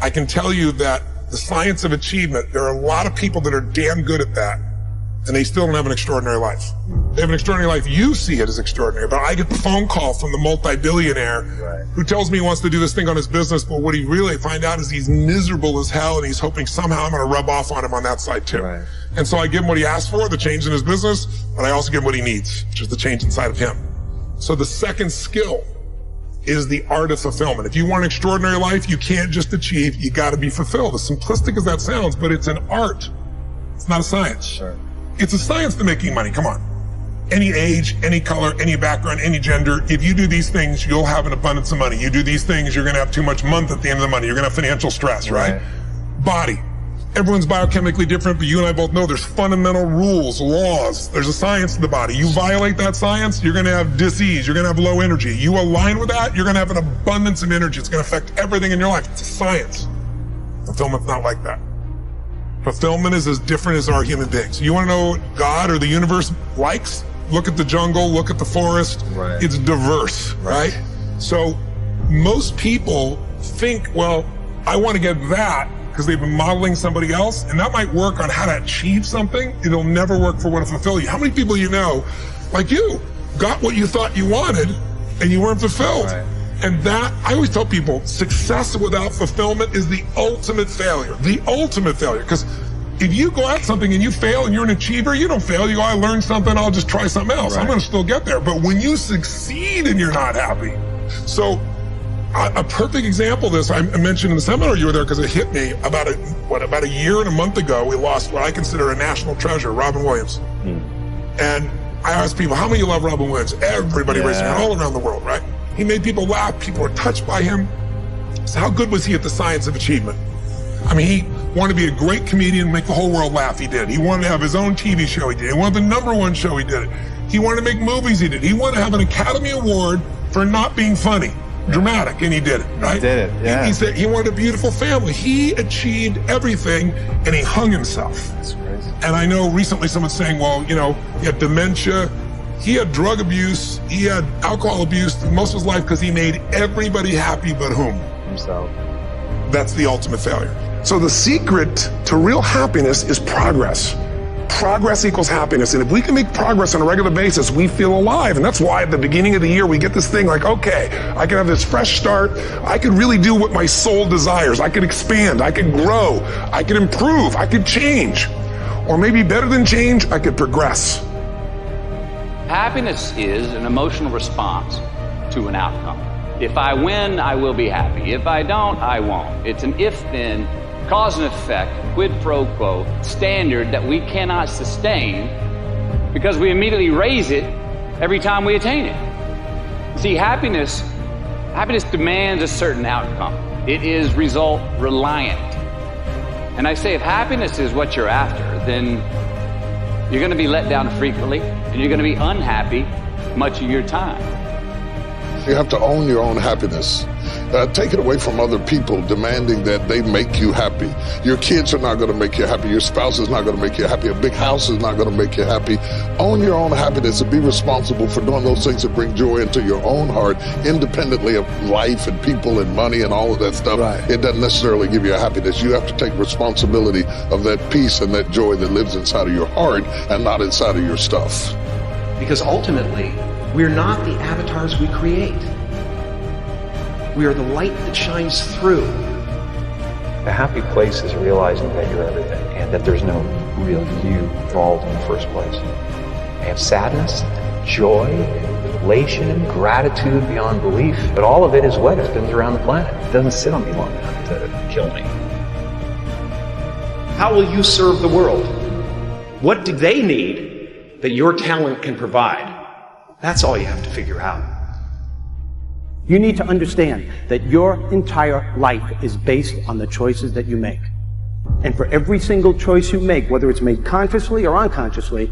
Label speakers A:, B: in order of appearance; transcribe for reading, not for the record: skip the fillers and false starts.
A: I can tell you that the science of achievement, there are a lot of people that are damn good at that, and they still don't have an extraordinary life. They have an extraordinary life. You see it as extraordinary, but I get the phone call from the multi-billionaire who tells me he wants to do this thing on his business, but what he really find out is he's miserable as hell, and he's hoping somehow I'm going to rub off on him on that side too. Right. And so I give him what he asked for, the change in his business, but I also give him what he needs, which is the change inside of him. So the second skill is the art of fulfillment. If you want an extraordinary life, you can't just achieve, you got to be fulfilled. As simplistic as that sounds, but it's an art. It's not a science.
B: Sure.
A: It's a science to making money, come on. Any age, any color, any background, any gender, if you do these things, you'll have an abundance of money. You do these things, you're gonna have too much month at the end of the money. You're gonna have financial stress, right? Body. Everyone's biochemically different, but you and I both know there's fundamental rules, laws. There's a science to the body. You violate that science, you're gonna have disease, you're gonna have low energy. You align with that, you're gonna have an abundance of energy. It's gonna affect everything in your life. It's a science. Fulfillment's not like that. Fulfillment is as different as our human beings. You wanna know what God or the universe likes? Look at the jungle, look at the forest.
B: Right.
A: It's diverse, right? So most people think, well, I wanna get that, because they've been modeling somebody else, and that might work on how to achieve something. It'll never work for what to fulfill you. How many people you know, like you, got what you thought you wanted, and you weren't fulfilled?
B: Right.
A: And that, I always tell people, success without fulfillment is the ultimate failure. The ultimate failure. Because if you go at something and you fail and you're an achiever, you don't fail. You go, I learned something, I'll just try something else.
B: Right.
A: I'm gonna still get there. But when you succeed and you're not happy. So, a perfect example of this, I mentioned in the seminar you were there because it hit me about a year and a month ago, we lost what I consider a national treasure, Robin Williams. And I asked people, how many of you love Robin Williams? Everybody raising their hand all around the world, right? He made people laugh, people were touched by him. So how good was he at the science of achievement? I mean, he wanted to be a great comedian, make the whole world laugh, he did. He wanted to have his own TV show, he did. He wanted the #1 show, he did it. He wanted to make movies, he did. He wanted to have an Academy Award for not being funny. Dramatic, and he did it, right?
B: He did it, yeah.
A: He said he wanted a beautiful family. He achieved everything, and he hung himself.
B: That's crazy.
A: And I know recently someone's saying, well, you know, he had dementia, he had drug abuse, he had alcohol abuse most of his life because he made everybody happy but whom?
B: Himself.
A: That's the ultimate failure. So the secret to real happiness is progress. Progress equals happiness. And if we can make progress on a regular basis, we feel alive. And that's why at the beginning of the year, we get this thing like, okay, I can have this fresh start. I could really do what my soul desires. I could expand. I could grow. I could improve. I could change. Or maybe better than change, I could progress.
C: Happiness is an emotional response to an outcome. If I win, I will be happy. If I don't, I won't. It's an if-then, cause and effect, quid pro quo standard that we cannot sustain because we immediately raise it every time we attain it. See, happiness demands a certain outcome. It is result reliant. And I say if happiness is what you're after, then you're going to be let down frequently and you're going to be unhappy much of your time.
D: You have to own your own happiness. Take it away from other people demanding that they make you happy. Your kids are not going to make you happy. Your spouse is not going to make you happy. A big house is not going to make you happy. Own your own happiness and be responsible for doing those things that bring joy into your own heart, independently of life and people and money and all of that stuff.
B: Right.
D: It doesn't necessarily give you a happiness. You have to take responsibility of that peace and that joy that lives inside of your heart and not inside of your stuff.
E: Because ultimately, we're not the avatars we create. We are the light that shines through.
F: A happy place is realizing that you're everything and that there's no real you involved in the first place. And sadness, joy, elation, gratitude beyond belief, but all of it is what spins around the planet. It doesn't sit on me long enough to kill me.
E: How will you serve the world? What do they need that your talent can provide? That's all you have to figure out.
G: You need to understand that your entire life is based on the choices that you make. And for every single choice you make, whether it's made consciously or unconsciously,